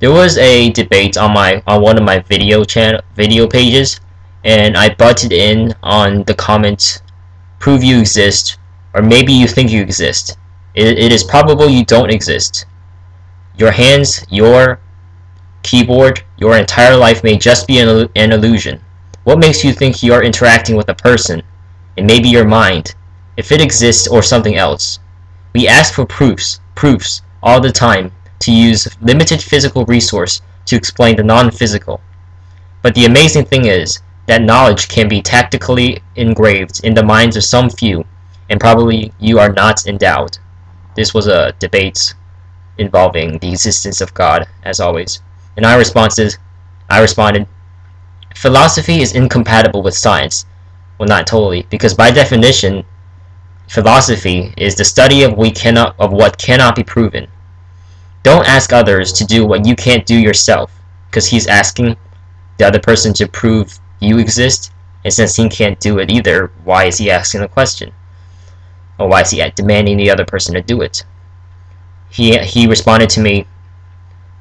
There was a debate on one of my video pages, and I butted in on the comments, "Prove you exist, or maybe you think you exist. It is probable you don't exist. Your hands, your keyboard, your entire life may just be an illusion. What makes you think you are interacting with a person? It may be your mind, if it exists, or something else. We ask for proofs all the time, to use limited physical resource to explain the non-physical. But the amazing thing is that knowledge can be tactically engraved in the minds of some few, and probably you are not endowed." This was a debate involving the existence of God, as always. And I responded, "Philosophy is incompatible with science." Well, not totally, because by definition, philosophy is the study of what cannot be proven. Don't ask others to do what you can't do yourself, because he's asking the other person to prove you exist, and since he can't do it either, why is he asking the question? Or why is he demanding the other person to do it? He responded to me,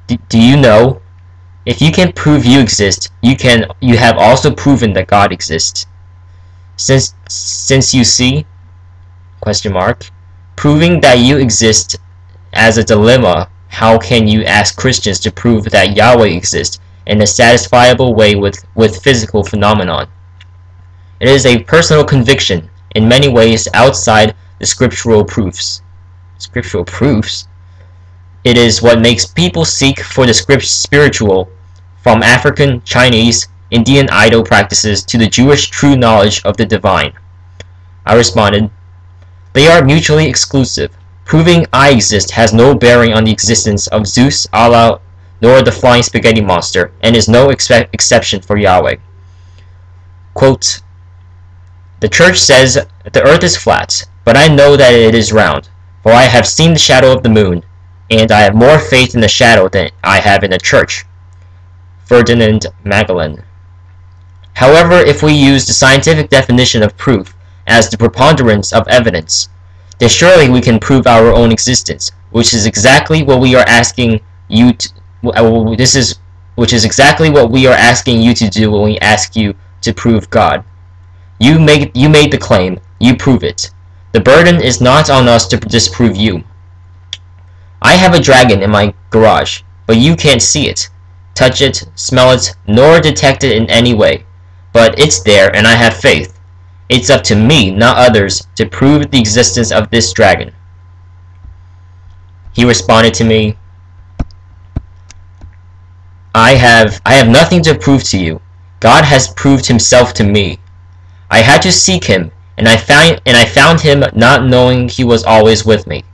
"Do you know? If you can prove you exist, you have also proven that God exists. Since you see, proving that you exist as a dilemma, how can you ask Christians to prove that Yahweh exists in a satisfiable way with physical phenomenon? It is a personal conviction, in many ways outside the scriptural proofs." Scriptural proofs? It is what makes people seek for the spiritual, from African, Chinese, Indian idol practices to the Jewish true knowledge of the divine. I responded, "They are mutually exclusive. Proving I exist has no bearing on the existence of Zeus, Allah, nor the flying spaghetti monster, and is no exception for Yahweh." Quote, "The church says the earth is flat, but I know that it is round, for I have seen the shadow of the moon, and I have more faith in the shadow than I have in the church." Ferdinand Magellan. However, if we use the scientific definition of proof as the preponderance of evidence, then surely we can prove our own existence, which is exactly what we are asking you to, which is exactly what we are asking you to do when we ask you to prove God. You made the claim, you prove it. The burden is not on us to disprove you. I have a dragon in my garage, but you can't see it, touch it, smell it, nor detect it in any way. But it's there, and I have faith. It's up to me, not others, to prove the existence of this dragon. He responded to me, I have nothing to prove to you. God has proved himself to me. I had to seek him, and I found him, not knowing he was always with me.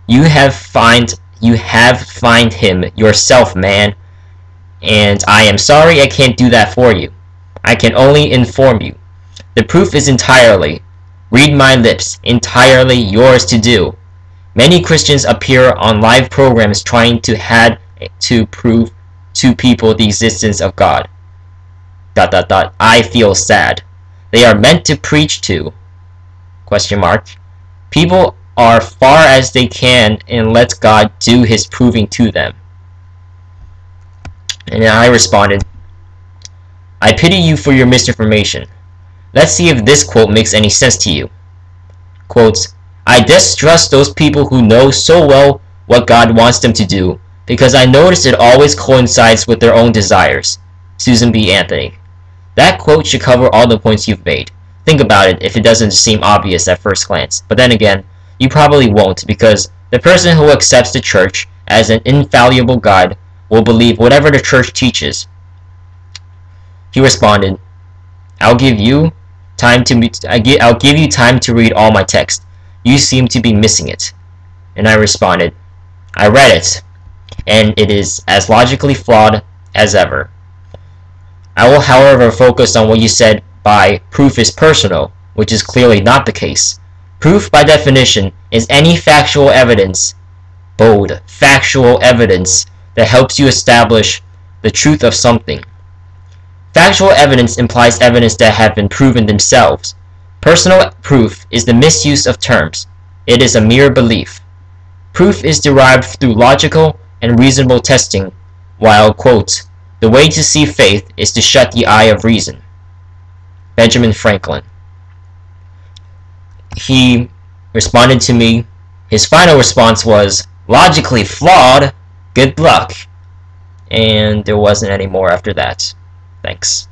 You have find him yourself, man, and I am sorry I can't do that for you. I can only inform you. The proof is entirely, read my lips, entirely yours to do. Many Christians appear on live programs trying to prove to people the existence of God. ... I feel sad. They are meant to preach to ... People are far as they can and let God do his proving to them. And I responded, I pity you for your misinformation. Let's see if this quote makes any sense to you. Quotes, I distrust those people who know so well what God wants them to do, because I notice it always coincides with their own desires. Susan B. Anthony. That quote should cover all the points you've made. Think about it if it doesn't seem obvious at first glance, but then again, you probably won't, because the person who accepts the church as an infallible God will believe whatever the church teaches. He responded, I'll give you time to read all my text. You seem to be missing it. And I responded, I read it, and it is as logically flawed as ever. I will, however, focus on what you said by proof is personal, which is clearly not the case. Proof, by definition, is any factual evidence, bold, factual evidence, that helps you establish the truth of something. Factual evidence implies evidence that have been proven themselves. Personal proof is the misuse of terms. It is a mere belief. Proof is derived through logical and reasonable testing, while, quote, "The way to see faith is to shut the eye of reason." Benjamin Franklin. He responded to me. His final response was, "Logically flawed. Good luck." And there wasn't any more after that. Thanks.